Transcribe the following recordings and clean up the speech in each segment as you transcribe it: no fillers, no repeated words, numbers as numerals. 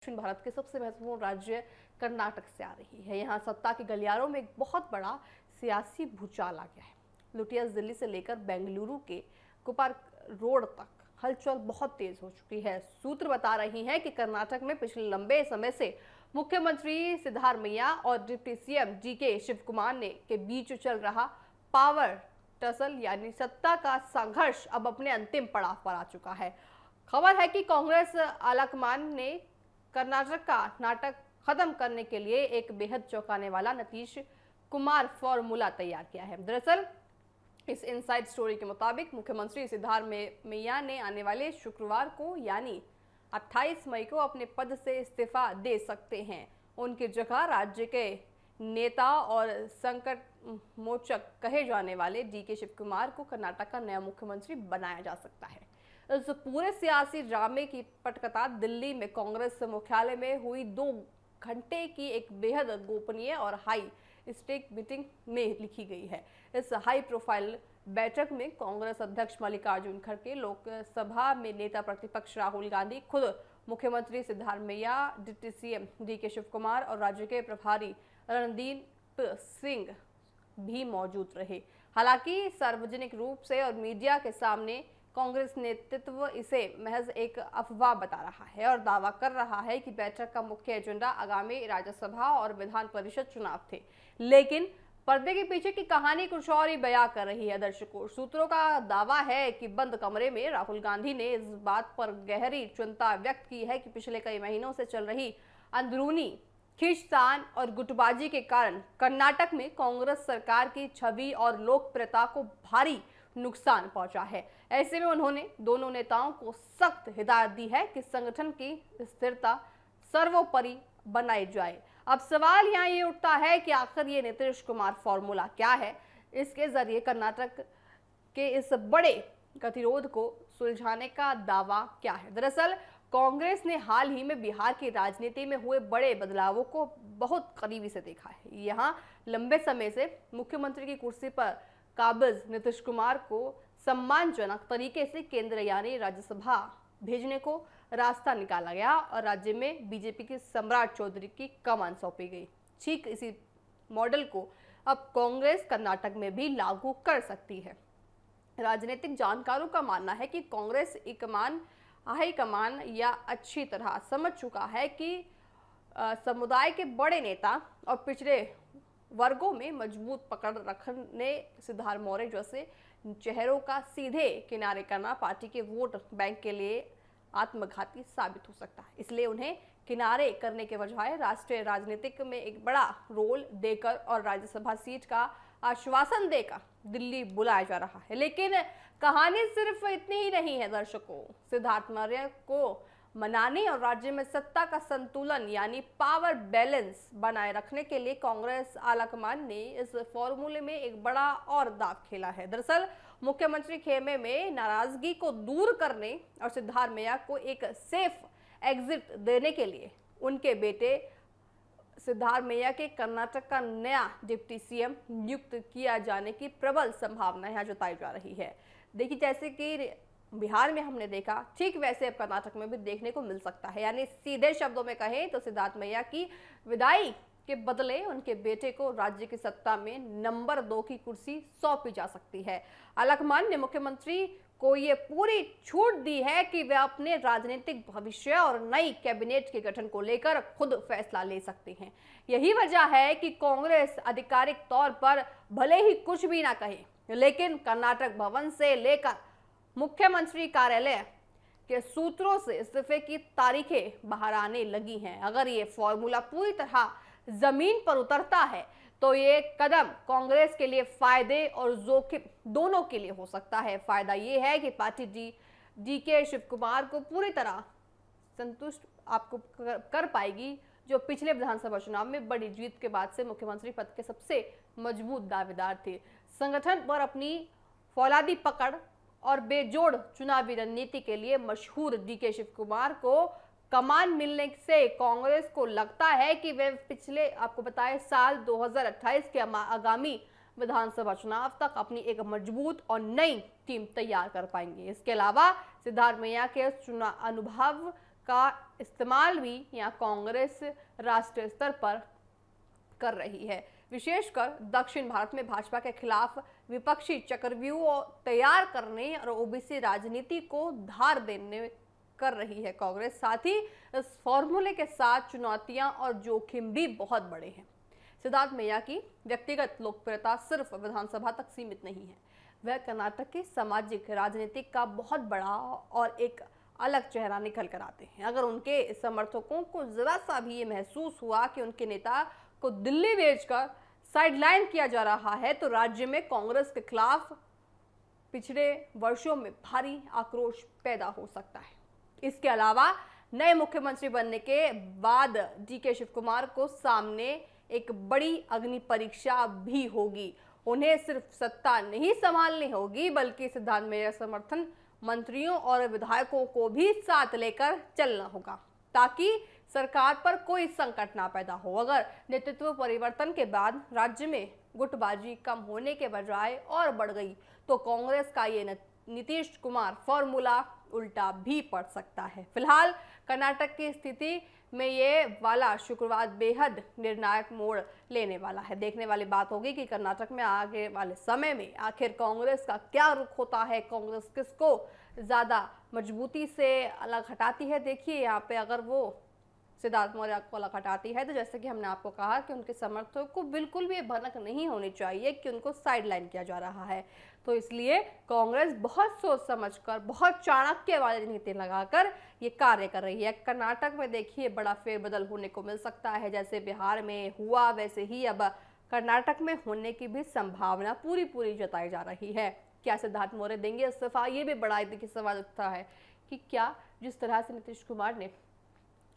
दक्षिण भारत के सबसे महत्वपूर्ण राज्य कर्नाटक से आ रही है। यहाँ सत्ता के गलियारों में एक बहुत बड़ा सियासी भूचाल आ गया है। लुटिया दिल्ली से लेकर बेंगलुरु के कुपार रोड तक हलचल बहुत तेज हो चुकी है। सूत्र बता रही हैं कि कर्नाटक में पिछले लंबे समय से मुख्यमंत्री सिद्धारमैया और डिप्टी सीएम जीके शिवकुमार ने के बीच चल रहा पावर टसल यानी सत्ता का संघर्ष अब अपने अंतिम पड़ाव पर आ चुका है। खबर है कि कांग्रेस आलाकमान ने कर्नाटक का नाटक खत्म करने के लिए एक बेहद चौंकाने वाला नीतीश कुमार फॉर्मूला तैयार किया है। दरअसल इस इनसाइड स्टोरी के मुताबिक मुख्यमंत्री सिद्धारमैया ने आने वाले शुक्रवार को यानी 28 मई को अपने पद से इस्तीफा दे सकते हैं। उनकी जगह राज्य के नेता और संकट मोचक कहे जाने वाले डीके शिवकुमार को कर्नाटक का नया मुख्यमंत्री बनाया जा सकता है। इस पूरे सियासी ड्रामे की पटकथा दिल्ली में कांग्रेस मुख्यालय में हुई 2 घंटे की एक बेहद गोपनीय और हाई स्टेक मीटिंग में लिखी गई है। इस हाई प्रोफाइल बैठक में कांग्रेस अध्यक्ष मल्लिकार्जुन खड़गे, लोकसभा में नेता प्रतिपक्ष राहुल गांधी, खुद मुख्यमंत्री सिद्धारमैया, डिप्टी सीएम डीके शिवकुमार और राज्य के प्रभारी रणदीप सिंह भी मौजूद रहे। हालांकि सार्वजनिक रूप से और मीडिया के सामने कांग्रेस नेतृत्व इसे महज एक अफवाह बता रहा है और दावा कर रहा है कि बैठक का मुख्य एजेंडा आगामी राज्यसभा और विधान परिषद चुनाव थे। लेकिन पर्दे के पीछे की कहानी कुछ और ही बयां कर रही है। दर्शकों, सूत्रों का दावा है कि बंद कमरे में राहुल गांधी ने इस बात पर गहरी चिंता व्यक्त की है कि पिछले कई महीनों से चल रही अंदरूनी खींचतान और गुटबाजी के कारण कर्नाटक में कांग्रेस सरकार की छवि और लोकप्रियता को भारी नुकसान पहुंचा है। ऐसे में उन्होंने दोनों नेताओं को सख्त हिदायत दी है कि संगठन की स्थिरता सर्वोपरि बनाई जाए। अब सवाल यहाँ ये उठता है कि आखिर ये नीतीश कुमार फॉर्मूला क्या है? इसके जरिए कर्नाटक के इस बड़े गतिरोध को सुलझाने का दावा क्या है? दरअसल कांग्रेस ने हाल ही में बिहार की राजनीति में हुए बड़े बदलावों को बहुत करीबी से देखा है। यहाँ लंबे समय से मुख्यमंत्री की कुर्सी पर काबिज नीतीश कुमार को सम्मानजनक तरीके से केंद्र यानी राज्यसभा भेजने को रास्ता निकाला गया और राज्य में बीजेपी के सम्राट चौधरी की कमान सौंपी गई। ठीक इसी मॉडल को अब कांग्रेस कर्नाटक में भी लागू कर सकती है। राजनीतिक जानकारों का मानना है कि कांग्रेस हाईकमान या अच्छी तरह समझ चुका है कि समुदाय के बड़े नेता और पिछड़े वर्गों में मजबूत पकड़ रखने सिद्धारमैया जैसे चेहरों का सीधे किनारे करना पार्टी के वोट बैंक के लिए आत्मघाती साबित हो सकता है। इसलिए उन्हें किनारे करने के बजाय राष्ट्रीय राजनीतिक में एक बड़ा रोल देकर और राज्यसभा सीट का आश्वासन देकर दिल्ली बुलाया जा रहा है। लेकिन कहानी सिर्फ इतनी ही नहीं है दर्शकों। सिद्धारमैया को मनाने और राज्य में सत्ता का संतुलन यानी पावर बैलेंस बनाए रखने के लिए कांग्रेस आलाकमान ने इस फॉर्मूले में एक बड़ा और दांव खेला है। दरअसल मुख्यमंत्री खेमे में नाराजगी को दूर करने और सिद्धारमैया को एक सेफ एग्जिट देने के लिए उनके बेटे सिद्धारमैया के कर्नाटक का नया डिप्टी सीएम नियुक्त किया जाने की प्रबल संभावना यहाँ जताई जा रही है। देखिए, जैसे कि बिहार में हमने देखा, ठीक वैसे अब कर्नाटक में भी देखने को मिल सकता है। यानी सीधे शब्दों में कहें तो सिद्धारमैया की विदाई के बदले उनके बेटे को राज्य की सत्ता में नंबर 2 की कुर्सी सौंपी जा सकती है। आलाकमान ने मुख्यमंत्री को ये पूरी छूट दी है कि वे अपने राजनीतिक भविष्य और नई कैबिनेट के गठन को लेकर खुद फैसला ले सकते हैं। यही वजह है कि कांग्रेस आधिकारिक तौर पर भले ही कुछ भी ना कहे, लेकिन कर्नाटक भवन से लेकर मुख्यमंत्री कार्यालय के सूत्रों से इस्तीफे की तारीखें बाहर आने लगी हैं। अगर ये फॉर्मूला पूरी तरह जमीन पर उतरता है तो ये कदम कांग्रेस के लिए फायदे और जोखिम दोनों के लिए हो सकता है। फायदा ये है कि पार्टी डीके शिवकुमार को पूरी तरह संतुष्ट आपको कर पाएगी, जो पिछले विधानसभा चुनाव में बड़ी जीत के बाद से मुख्यमंत्री पद के सबसे मजबूत दावेदार थे। संगठन पर अपनी फौलादी पकड़ और बेजोड़ चुनावी रणनीति के लिए मशहूर डीके शिवकुमार को कमान मिलने से कांग्रेस को लगता है कि वे पिछले आपको बताएं साल 2028 के आगामी विधानसभा चुनाव तक अपनी एक मजबूत और नई टीम तैयार कर पाएंगे। इसके अलावा सिद्धारमैया के चुनाव अनुभव का इस्तेमाल भी यहाँ कांग्रेस राष्ट्रीय स्तर पर कर रही है। विशेषकर दक्षिण भारत में भाजपा के खिलाफ विपक्षी चक्रव्यूह तैयार करने और ओबीसी राजनीति को धार देने कर रही है कांग्रेस। साथ ही इस फॉर्मूले के साथ चुनौतियां और जोखिम भी बहुत बड़े हैं। सिद्धार्थ मैया की व्यक्तिगत लोकप्रियता सिर्फ विधानसभा तक सीमित नहीं है, वह कर्नाटक के सामाजिक राजनीतिक का बहुत बड़ा और एक अलग चेहरा निकल कर आते हैं। अगर उनके समर्थकों को जरा सा भी ये महसूस हुआ कि उनके नेता को दिल्ली भेजकर साइडलाइन किया जा रहा है तो राज्य में कांग्रेस के खिलाफ पिछले वर्षों में भारी आक्रोश पैदा हो सकता है। इसके अलावा नए मुख्यमंत्री बनने के बाद डीके शिव कुमार को सामने एक बड़ी अग्नि परीक्षा भी होगी। उन्हें सिर्फ सत्ता नहीं संभालनी होगी बल्कि सिद्धार्थ मैया समर्थन मंत्रियों और विधायकों को भी साथ लेकर चलना होगा ताकि सरकार पर कोई संकट ना पैदा हो। अगर नेतृत्व परिवर्तन के बाद राज्य में गुटबाजी कम होने के बजाय और बढ़ गई तो कांग्रेस का ये नीतीश कुमार फॉर्मूला उल्टा भी पड़ सकता है। फिलहाल कर्नाटक की स्थिति में ये वाला शुक्रवार बेहद निर्णायक मोड़ लेने वाला है। देखने वाली बात होगी कि कर्नाटक में आगे वाले समय में आखिर कांग्रेस का क्या रुख होता है, कांग्रेस किसको ज्यादा मजबूती से अलग हटाती है। देखिए यहाँ पे अगर वो सिद्धार्थ मौर्य को अलग हटाती है तो जैसे कि हमने आपको कहा कि उनके समर्थकों को बिल्कुल भी भनक नहीं होनी चाहिए कि उनको साइडलाइन किया जा रहा है। तो इसलिए कांग्रेस बहुत सोच समझकर, बहुत चाणक्य वाली नीति लगाकर ये कार्य कर रही है। कर्नाटक में देखिए बड़ा फेरबदल होने को मिल सकता है। जैसे बिहार में हुआ वैसे ही अब कर्नाटक में होने की भी संभावना पूरी जताई जा रही है। क्या सिद्धार्थ मौर्य देंगे इस्तीफा? ये भी बड़ा देखिए सवाल उठता है कि क्या जिस तरह से नीतीश कुमार ने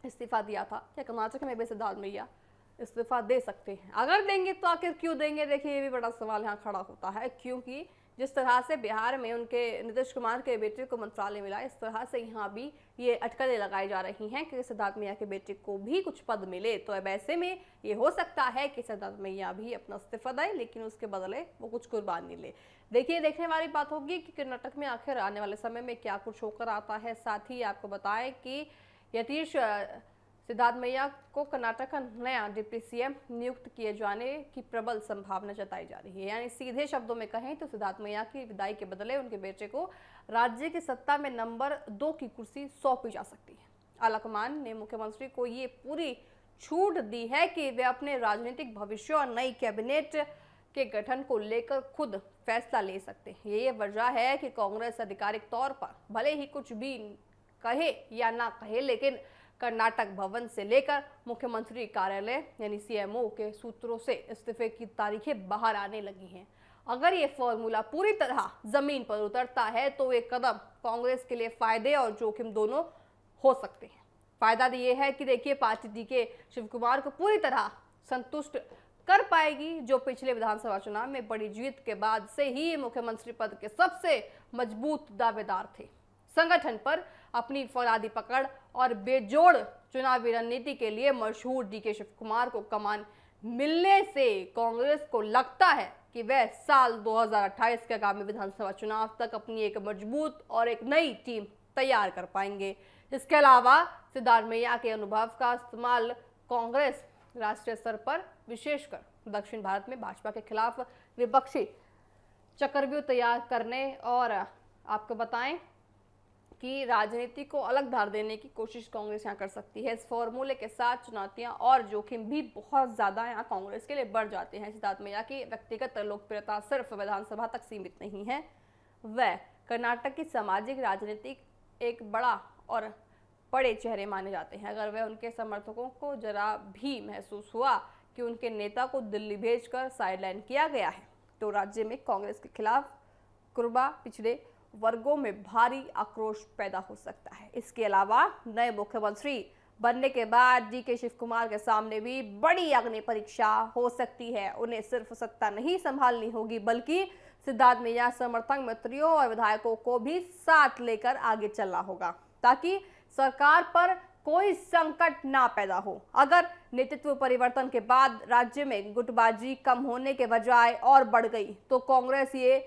इस्तीफा दिया था क्या कर्नाटक में भी सिद्धार्थ मैया इस्तीफा दे सकते हैं? अगर देंगे तो आखिर क्यों देंगे? देखिए ये भी बड़ा सवाल यहाँ खड़ा होता है, क्योंकि जिस तरह से बिहार में उनके नीतीश कुमार के बेटे को मंत्रालय मिला, इस तरह से यहाँ भी ये अटकलें लगाई जा रही हैं कि सिद्धार्थ मैया के बेटे को भी कुछ पद मिले। तो अब ऐसे में ये हो सकता है कि सिद्धार्थ मैया भी अपना इस्तीफा दें लेकिन उसके बदले वो कुछ कुर्बानी ले। देखिए देखने वाली बात होगी कि कर्नाटक में आखिर आने वाले समय में क्या कुछ होकर आता है। साथ ही आपको बताएं कि यतीश सिद्धार्थ मैया को कर्नाटक का नया डिप्टी सीएम नियुक्त किए जाने की प्रबल संभावना जताई जा रही है। यानी सीधे शब्दों में कहें तो सिद्धार्थ मैया की विदाई के बदले उनके बेटे को राज्य की सत्ता में नंबर 2 की कुर्सी सौंपी जा सकती है। आलाकमान ने मुख्यमंत्री को ये पूरी छूट दी है कि वे अपने राजनीतिक भविष्य और नई कैबिनेट के गठन को लेकर खुद फैसला ले सकते हैं। ये वजह है कि कांग्रेस आधिकारिक तौर पर भले ही कुछ भी कहे या ना कहे लेकिन कर्नाटक भवन से लेकर मुख्यमंत्री कार्यालय यानी सीएमओ के सूत्रों से इस्तीफे की तारीखें बाहर आने लगी हैं। अगर ये फॉर्मूला पूरी तरह जमीन पर उतरता है तो ये कदम कांग्रेस के लिए फायदे और जोखिम दोनों हो सकते हैं। फायदा ये है कि देखिए पार्टी डीके शिव कुमार को पूरी तरह संतुष्ट कर पाएगी, जो पिछले विधानसभा चुनाव में बड़ी जीत के बाद से ही मुख्यमंत्री पद के सबसे मजबूत दावेदार थे। संगठन पर अपनी फौलादी पकड़ और बेजोड़ चुनावी रणनीति के लिए मशहूर डीके शिव कुमार को कमान मिलने से कांग्रेस को लगता है कि वह साल 2028 के आगामी विधानसभा चुनाव तक अपनी एक मजबूत और एक नई टीम तैयार कर पाएंगे। इसके अलावा सिद्धार्थ मैया के अनुभव का इस्तेमाल कांग्रेस राष्ट्रीय स्तर पर विशेषकर दक्षिण भारत में भाजपा के खिलाफ विपक्षी चक्रव्यूह तैयार करने और आपको बताएं कि राजनीति को अलग धार देने की कोशिश कांग्रेस यहाँ कर सकती है। इस फॉर्मूले के साथ चुनौतियां और जोखिम भी बहुत ज्यादा यहाँ कांग्रेस के लिए बढ़ जाते हैं। सिद्धार्थ मैया की व्यक्तिगत लोकप्रियता सिर्फ विधानसभा तक सीमित नहीं है, वह कर्नाटक की सामाजिक राजनीतिक एक बड़ा और बड़े चेहरे माने जाते हैं। अगर वह उनके समर्थकों को जरा भी महसूस हुआ कि उनके नेता को दिल्ली भेजकर साइडलाइन किया गया है तो राज्य में कांग्रेस के खिलाफ कुर्बा पिछड़े वर्गों में भारी आक्रोश पैदा हो सकता है। इसके अलावा नए मुख्यमंत्री बनने के बाद डीके शिव कुमार के सामने भी बड़ी अग्नि परीक्षा हो सकती है। उन्हें सिर्फ सत्ता नहीं संभालनी होगी बल्कि सिद्धार्थ मैया समर्थक मंत्रियों और विधायकों को भी साथ लेकर आगे चलना होगा ताकि सरकार पर कोई संकट ना पैदा हो। अगर नेतृत्व परिवर्तन के बाद राज्य में गुटबाजी कम होने के बजाय और बढ़ गई तो कांग्रेस ये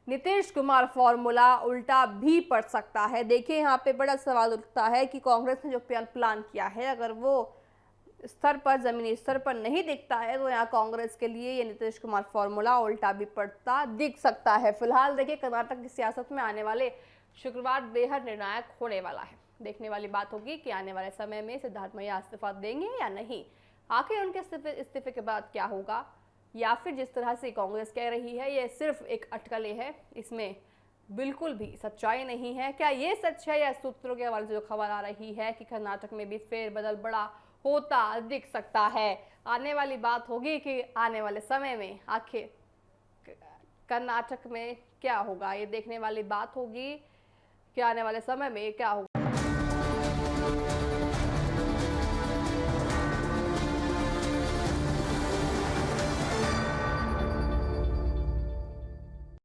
नीतीश कुमार फॉर्मूला उल्टा भी पड़ सकता है। देखिए यहाँ पे बड़ा सवाल उठता है कि कांग्रेस ने जो प्लान किया है, अगर वो स्तर पर, जमीनी स्तर पर नहीं दिखता है, तो यहाँ कांग्रेस के लिए ये नीतीश कुमार फॉर्मूला उल्टा भी पड़ता दिख सकता है। फिलहाल देखिए कर्नाटक की सियासत में आने वाले शुक्रवार बेहद निर्णायक होने वाला है। देखने वाली बात होगी कि आने वाले समय में सिद्धार्थ मैया इस्तीफा देंगे या नहीं। आखिर उनके इस्तीफे के बाद क्या होगा, या फिर जिस तरह से कांग्रेस कह रही है ये सिर्फ एक अटकलें है, इसमें बिल्कुल भी सच्चाई नहीं है। क्या ये सच है, या सूत्रों के हवाले से जो खबर आ रही है कि कर्नाटक में भी फेरबदल बड़ा होता दिख सकता है। आने वाली बात होगी कि आने वाले समय में आखिर कर्नाटक में क्या होगा, ये देखने वाली बात होगी कि आने वाले समय में क्या होगा।